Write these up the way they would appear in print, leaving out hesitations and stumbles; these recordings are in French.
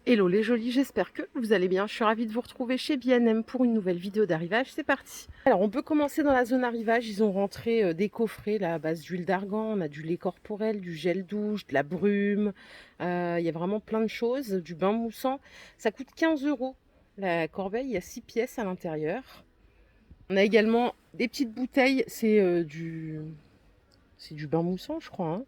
Hello les jolis, j'espère que vous allez bien. Je suis ravie de vous retrouver chez B&M pour une nouvelle vidéo d'arrivage. C'est parti. Alors on peut commencer dans la zone arrivage. Ils ont rentré des coffrets là, à base d'huile d'argan. On a du lait corporel, du gel douche, de la brume. Il y a vraiment plein de choses. Du bain moussant. Ça coûte 15 € la corbeille. Il y a 6 pièces à l'intérieur. On a également des petites bouteilles. C'est du bain moussant je crois.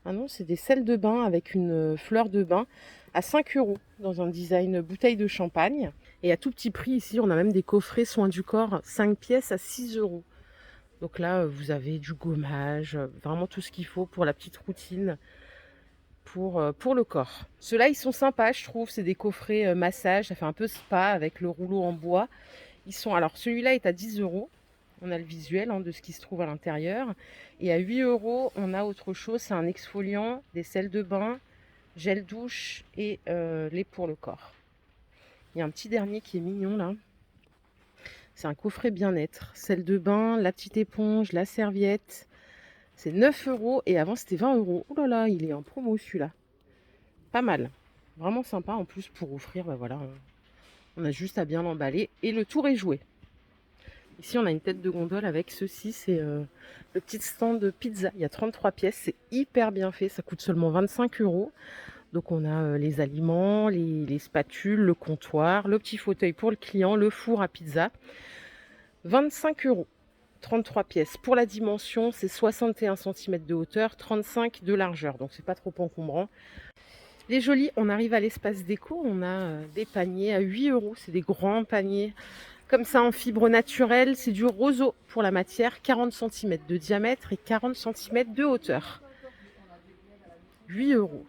Ah non, c'est des sels de bain avec une fleur de bain à 5 € dans un design bouteille de champagne. Et à tout petit prix ici, on a même des coffrets soins du corps 5 pièces à 6 €. Donc là, vous avez du gommage, vraiment tout ce qu'il faut pour la petite routine pour le corps. Ceux-là, ils sont sympas, je trouve. C'est des coffrets massage, ça fait un peu spa avec le rouleau en bois. Alors celui-là est à 10 €. On a le visuel de ce qui se trouve à l'intérieur. Et à 8 €, on a autre chose. C'est un exfoliant, des sels de bain, gel douche et lait pour le corps. Il y a un petit dernier qui est mignon là. C'est un coffret bien-être. Sel de bain, la petite éponge, la serviette. C'est 9 € et avant c'était 20 €. Oh là là, il est en promo celui-là. Pas mal. Vraiment sympa en plus pour offrir. Voilà, on a juste à bien l'emballer et le tour est joué. Ici, on a une tête de gondole avec ceci, c'est le petit stand de pizza. Il y a 33 pièces, c'est hyper bien fait, ça coûte seulement 25 €. Donc on a les aliments, les spatules, le comptoir, le petit fauteuil pour le client, le four à pizza. 25 €, 33 pièces. Pour la dimension, c'est 61 cm de hauteur, 35 de largeur, donc c'est pas trop encombrant. Les jolis, on arrive à l'espace déco, on a des paniers à 8 €, c'est des grands paniers. Comme ça en fibre naturelle, c'est du roseau pour la matière, 40 cm de diamètre et 40 cm de hauteur. 8 €.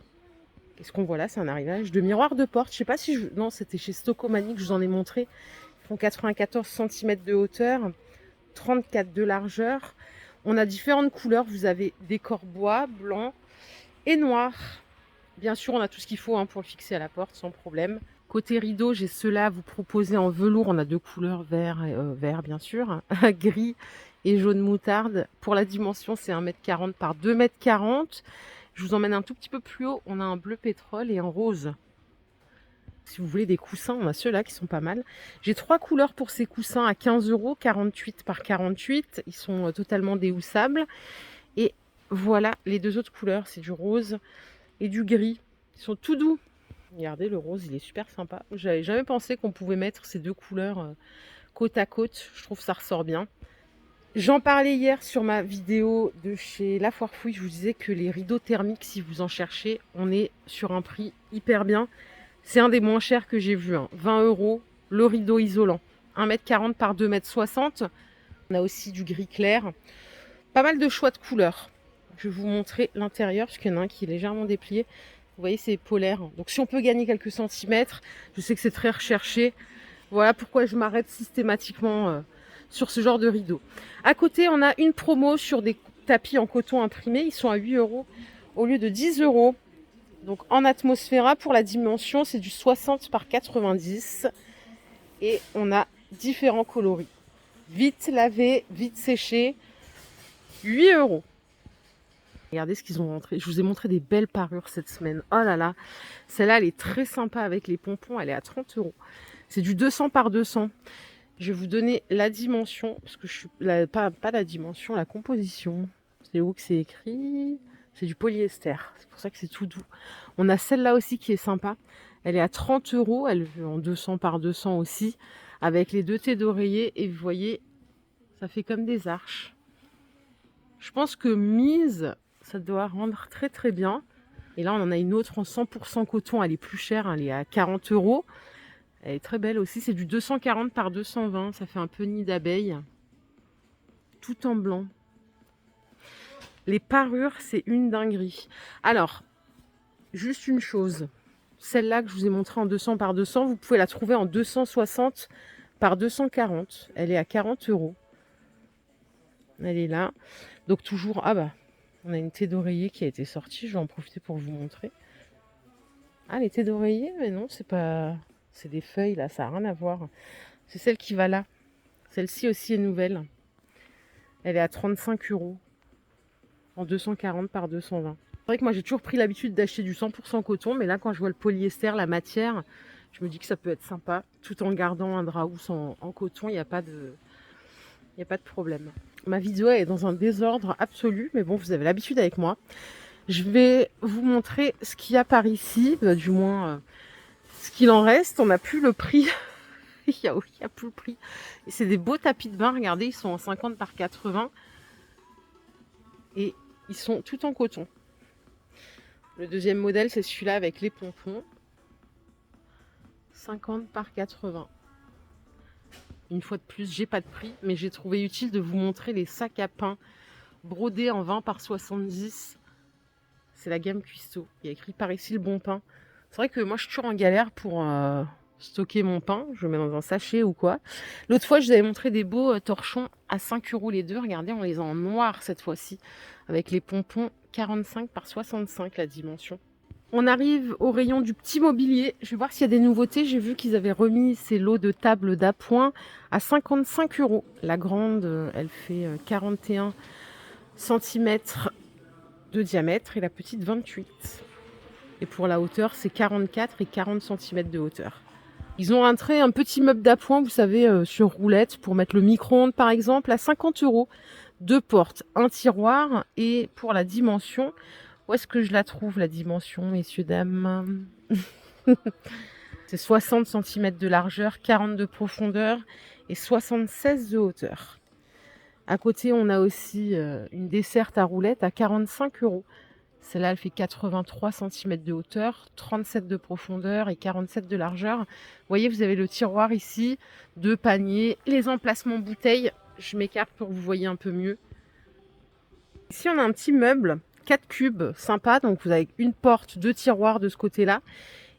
Qu'est-ce qu'on voit là? C'est un arrivage de miroir de porte. Je sais pas si je... Non, c'était chez Stocomanie que je vous en ai montré. Ils font 94 cm de hauteur, 34 de largeur. On a différentes couleurs. Vous avez décor bois, blanc et noir. Bien sûr, on a tout ce qu'il faut pour le fixer à la porte sans problème. Côté rideau, j'ai ceux-là à vous proposer en velours. On a deux couleurs, vert bien sûr, gris et jaune moutarde. Pour la dimension, c'est 1,40 m par 2,40 m. Je vous emmène un tout petit peu plus haut. On a un bleu pétrole et un rose. Si vous voulez des coussins, on a ceux-là qui sont pas mal. J'ai 3 couleurs pour ces coussins à 15 €, 48 par 48. Ils sont totalement déhoussables. Et voilà les deux autres couleurs, c'est du rose et du gris. Ils sont tout doux. Regardez, le rose, il est super sympa. J'avais jamais pensé qu'on pouvait mettre ces deux couleurs côte à côte. Je trouve que ça ressort bien. J'en parlais hier sur ma vidéo de chez La Foire Fouille. Je vous disais que les rideaux thermiques, si vous en cherchez, on est sur un prix hyper bien. C'est un des moins chers que j'ai vu. 20 € le rideau isolant. 1,40 m par 2,60 m. On a aussi du gris clair. Pas mal de choix de couleurs. Je vais vous montrer l'intérieur, parce qu'il y en a un qui est légèrement déplié. Vous voyez, c'est polaire. Donc si on peut gagner quelques centimètres, je sais que c'est très recherché. Voilà pourquoi je m'arrête systématiquement sur ce genre de rideau. À côté, on a une promo sur des tapis en coton imprimé. Ils sont à 8 € au lieu de 10 €. Donc en Atmosphera, pour la dimension, c'est du 60 par 90. Et on a différents coloris. Vite lavé, vite séché. 8 €. Regardez ce qu'ils ont rentré. Je vous ai montré des belles parures cette semaine. Oh là là. Celle-là, elle est très sympa avec les pompons. Elle est à 30 €. C'est du 200 par 200. Je vais vous donner la dimension. Parce que je suis... pas la dimension, la composition. C'est où que c'est écrit? C'est du polyester. C'est pour ça que c'est tout doux. On a celle-là aussi qui est sympa. Elle est à 30 €. Elle est en 200 par 200 aussi. Avec les deux thés d'oreiller. Et vous voyez, ça fait comme des arches. Je pense que mise... ça doit rendre très très bien. Et là, on en a une autre en 100% coton. Elle est plus chère, elle est à 40 €. Elle est très belle aussi. C'est du 240 par 220. Ça fait un peu nid d'abeille. Tout en blanc. Les parures, c'est une dinguerie. Alors, juste une chose. Celle-là que je vous ai montrée en 200 par 200, vous pouvez la trouver en 260 par 240. Elle est à 40 €. Elle est là. Donc toujours... Ah bah... on a une thé d'oreiller qui a été sortie. Je vais en profiter pour vous montrer. Ah, les thés d'oreiller? Mais non, c'est pas... c'est des feuilles, là. Ça n'a rien à voir. C'est celle qui va là. Celle-ci aussi est nouvelle. Elle est à 35 €. En 240 par 220. C'est vrai que moi j'ai toujours pris l'habitude d'acheter du 100% coton, mais là quand je vois le polyester, la matière, je me dis que ça peut être sympa, tout en gardant un drap housse en coton, il n'y a pas de problème. Ma vidéo est dans un désordre absolu, mais bon, vous avez l'habitude avec moi. Je vais vous montrer ce qu'il y a par ici, du moins ce qu'il en reste. On n'a plus le prix. Il y a plus le prix. Et c'est des beaux tapis de bain, regardez, ils sont en 50 par 80. Et ils sont tout en coton. Le deuxième modèle, c'est celui-là avec les pompons. 50 par 80. Une fois de plus, j'ai pas de prix, mais j'ai trouvé utile de vous montrer les sacs à pain brodés en 20 par 70. C'est la gamme Cuisto. Il y a écrit par ici le bon pain. C'est vrai que moi, je suis toujours en galère pour stocker mon pain. Je le mets dans un sachet ou quoi. L'autre fois, je vous avais montré des beaux torchons à 5 € les deux. Regardez, on les a en noir cette fois-ci. Avec les pompons 45 par 65 la dimension. On arrive au rayon du petit mobilier. Je vais voir s'il y a des nouveautés. J'ai vu qu'ils avaient remis ces lots de table d'appoint à 55 €. La grande, elle fait 41 cm de diamètre et la petite 28. Et pour la hauteur, c'est 44 et 40 cm de hauteur. Ils ont rentré un petit meuble d'appoint, vous savez, sur roulette pour mettre le micro-ondes par exemple, à 50 €. Deux portes, un tiroir et pour la dimension, où est-ce que je la trouve la dimension, messieurs, dames? C'est 60 cm de largeur, 40 de profondeur et 76 de hauteur. À côté, on a aussi une desserte à roulettes à 45 €. Celle-là, elle fait 83 cm de hauteur, 37 de profondeur et 47 de largeur. Vous voyez, vous avez le tiroir ici, deux paniers, les emplacements bouteilles. Je m'écarte pour que vous voyez un peu mieux. Ici, on a un petit meuble, 4 cubes, sympa. Donc, vous avez une porte, deux tiroirs de ce côté-là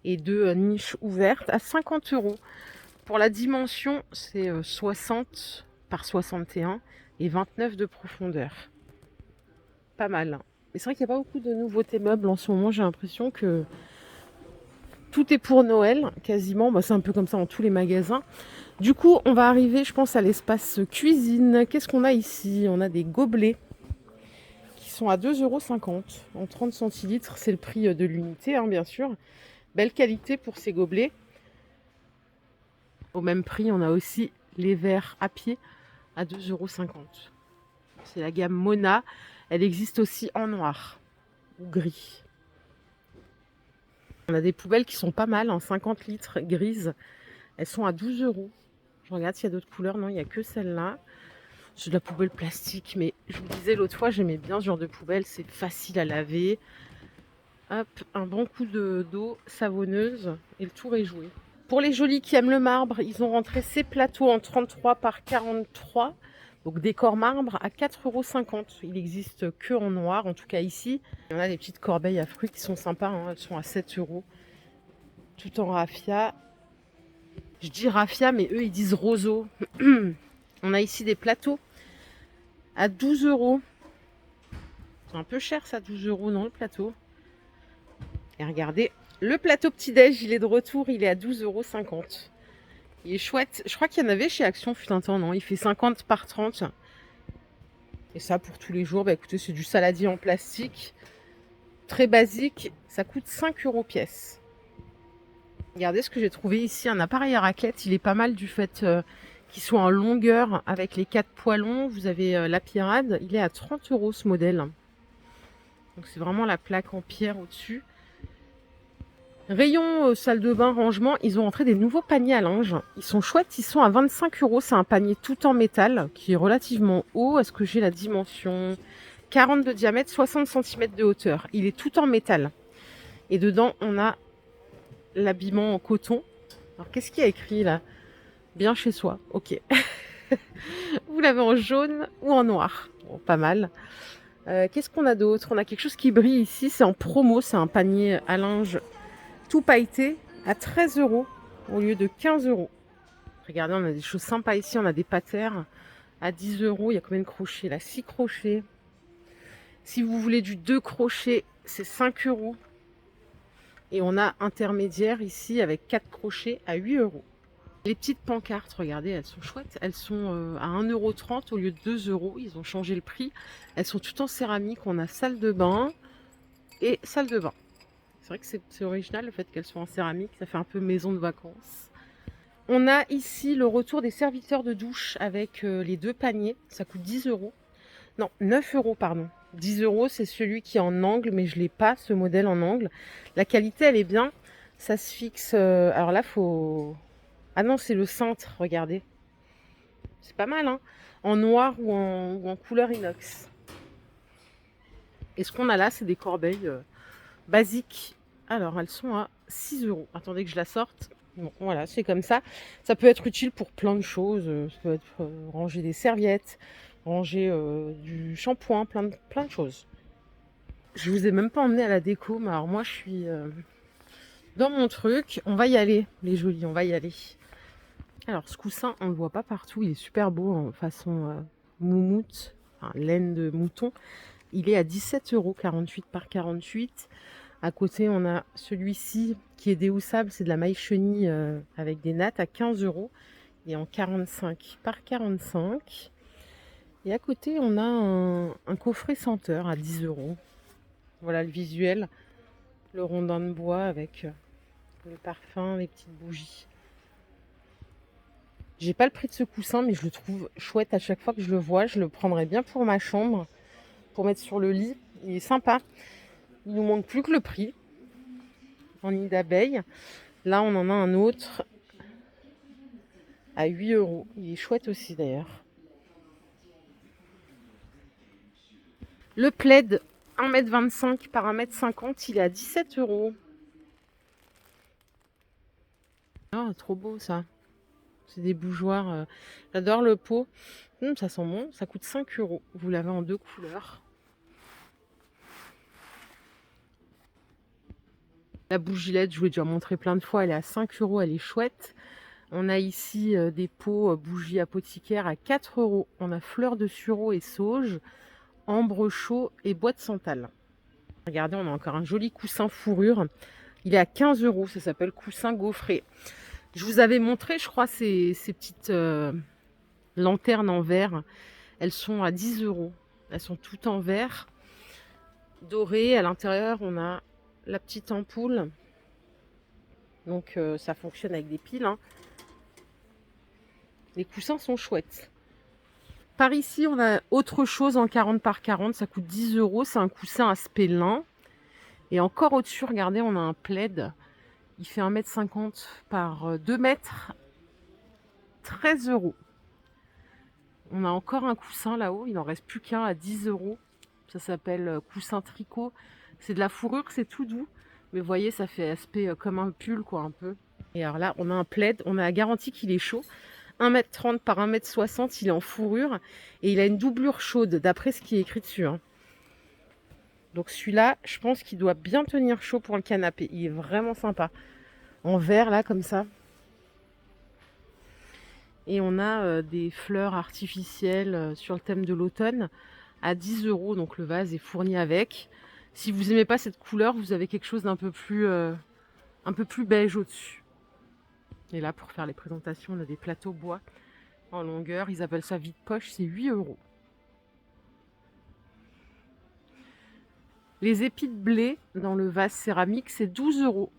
et deux niches ouvertes à 50 €. Pour la dimension, c'est 60 par 61 et 29 de profondeur. Pas mal. Mais c'est vrai qu'il n'y a pas beaucoup de nouveautés meubles en ce moment. J'ai l'impression que tout est pour Noël, quasiment. Bah, c'est un peu comme ça dans tous les magasins. Du coup, on va arriver, je pense, à l'espace cuisine. Qu'est-ce qu'on a ici? On a des gobelets qui sont à 2,50 € en 30 centilitres. C'est le prix de l'unité, hein, bien sûr. Belle qualité pour ces gobelets. Au même prix, on a aussi les verres à pied à 2,50 €. C'est la gamme Mona. Elle existe aussi en noir ou gris. On a des poubelles qui sont pas mal, en 50 litres, grises. Elles sont à 12 €. Je regarde s'il y a d'autres couleurs. Non, il n'y a que celle-là. C'est de la poubelle plastique, mais je vous disais l'autre fois, j'aimais bien ce genre de poubelle. C'est facile à laver. Hop, un bon coup d'eau savonneuse et le tour est joué. Pour les jolis qui aiment le marbre, ils ont rentré ces plateaux en 33 par 43. Donc décor marbre à 4,50 €. Il n'existe que en noir, en tout cas ici. Il y en a des petites corbeilles à fruits qui sont sympas, hein. Elles sont à 7 €. Tout en raffia. Je dis raffia, mais eux ils disent roseau. On a ici des plateaux à 12 €. C'est un peu cher ça, 12 € non, le plateau. Et regardez, le plateau petit-déj, il est de retour, il est à 12,50 €. Il est chouette. Je crois qu'il y en avait chez Action fut un temps, non? Il fait 50 par 30. Et ça, pour tous les jours, bah écoutez, c'est du saladier en plastique. Très basique. Ça coûte 5 € pièce. Regardez ce que j'ai trouvé ici. Un appareil à raclette. Il est pas mal du fait qu'il soit en longueur avec les 4 poêlons. Vous avez la pirade. Il est à 30 € ce modèle. Donc c'est vraiment la plaque en pierre au-dessus. Rayon salle de bain, rangement, ils ont rentré des nouveaux paniers à linge. Ils sont chouettes, ils sont à 25 €. C'est un panier tout en métal qui est relativement haut. Est-ce que j'ai la dimension? 40 de diamètre, 60 cm de hauteur. Il est tout en métal. Et dedans, on a l'habillement en coton. Alors, qu'est-ce qu'il y a écrit là? Bien chez soi, ok. Vous l'avez en jaune ou en noir. Bon, pas mal. Qu'est-ce qu'on a d'autre? On a quelque chose qui brille ici. C'est en promo, c'est un panier à linge tout pailleté à 13 € au lieu de 15 €. Regardez, on a des choses sympas ici. On a des patères à 10 €. Il y a combien de crochets là? 6 crochets. Si vous voulez du 2 crochets, c'est 5 €. Et on a intermédiaire ici avec 4 crochets à 8 €. Les petites pancartes, regardez, elles sont chouettes. Elles sont à 1,30 € au lieu de 2 €. Ils ont changé le prix. Elles sont toutes en céramique. On a salle de bain, et salle de bain. C'est vrai que c'est original le fait qu'elles soient en céramique, ça fait un peu maison de vacances. On a ici le retour des serviteurs de douche avec les 2 paniers, ça coûte 10 €. Non, 9 € pardon. 10 € c'est celui qui est en angle, mais je l'ai pas ce modèle en angle. La qualité elle est bien, ça se fixe, alors là faut... Ah non c'est le cintre, regardez. C'est pas mal hein, en noir ou en couleur inox. Et ce qu'on a là c'est des corbeilles basiques. Alors elles sont à 6 €. Attendez que je la sorte. Bon, voilà, c'est comme ça. Ça peut être utile pour plein de choses. Ça peut être ranger des serviettes, ranger du shampoing, plein de choses. Je vous ai même pas emmené à la déco, mais alors moi je suis dans mon truc. On va y aller, les jolis, on va y aller. Alors ce coussin, on le voit pas partout. Il est super beau en façon moumoute, enfin, laine de mouton. Il est à 17,48 € par 48. À côté, on a celui-ci qui est déhoussable, c'est de la maille chenille avec des nattes à 15 €. Il est en 45 par 45. Et à côté, on a un coffret senteur à 10 €. Voilà le visuel, le rondin de bois avec le parfum, les petites bougies. J'ai pas le prix de ce coussin, mais je le trouve chouette à chaque fois que je le vois. Je le prendrais bien pour ma chambre, pour mettre sur le lit. Il est sympa. Il nous manque plus que le prix. En nid d'abeille. Là, on en a un autre à 8 €. Il est chouette aussi d'ailleurs. Le plaid 1,25 m par 1,50 m, il est à 17 €. Ah, trop beau ça. C'est des bougeoirs. J'adore le pot. Ça sent bon. Ça coûte 5 €. Vous l'avez en 2 couleurs. La bougie LED, je vous l'ai déjà montré plein de fois, elle est à 5 €, elle est chouette. On a ici des pots bougies apothicaires à 4 €. On a fleurs de sureau et sauge, ambre chaud et bois de santal. Regardez, on a encore un joli coussin fourrure. Il est à 15 €, ça s'appelle coussin gaufré. Je vous avais montré, je crois, ces petites lanternes en verre. Elles sont à 10 €. Elles sont toutes en verre, dorées. À l'intérieur, on a la petite ampoule. Donc ça fonctionne avec des piles. Hein. Les coussins sont chouettes. Par ici, on a autre chose en 40 par 40. Ça coûte 10 €. C'est un coussin aspect lin. Et encore au-dessus, regardez, on a un plaid. Il fait 1,50 m par 2 m. 13 €. On a encore un coussin là-haut. Il n'en reste plus qu'un à 10 €. Ça s'appelle coussin tricot. C'est de la fourrure, c'est tout doux. Mais vous voyez, ça fait aspect comme un pull, quoi, un peu. Et alors là, on a un plaid. On a la garantie qu'il est chaud. 1,30 m par 1,60 m. Il est en fourrure. Et il a une doublure chaude, d'après ce qui est écrit dessus. Hein. Donc celui-là, je pense qu'il doit bien tenir chaud pour le canapé. Il est vraiment sympa. En verre, là, comme ça. Et on a des fleurs artificielles sur le thème de l'automne à 10 €. Donc le vase est fourni avec. Si vous n'aimez pas cette couleur, vous avez quelque chose d'un peu plus beige au-dessus. Et là, pour faire les présentations, on a des plateaux bois en longueur. Ils appellent ça vide-poche, c'est 8 €. Les épis de blé dans le vase céramique, c'est 12 €.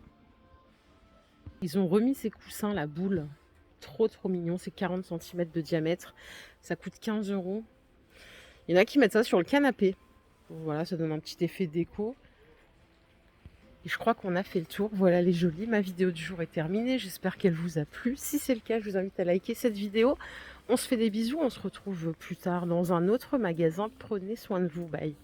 Ils ont remis ces coussins, la boule. Trop mignon, c'est 40 cm de diamètre. Ça coûte 15 €. Il y en a qui mettent ça sur le canapé. Voilà, ça donne un petit effet déco. Et je crois qu'on a fait le tour. Voilà les jolis. Ma vidéo du jour est terminée. J'espère qu'elle vous a plu. Si c'est le cas, je vous invite à liker cette vidéo. On se fait des bisous. On se retrouve plus tard dans un autre magasin. Prenez soin de vous. Bye.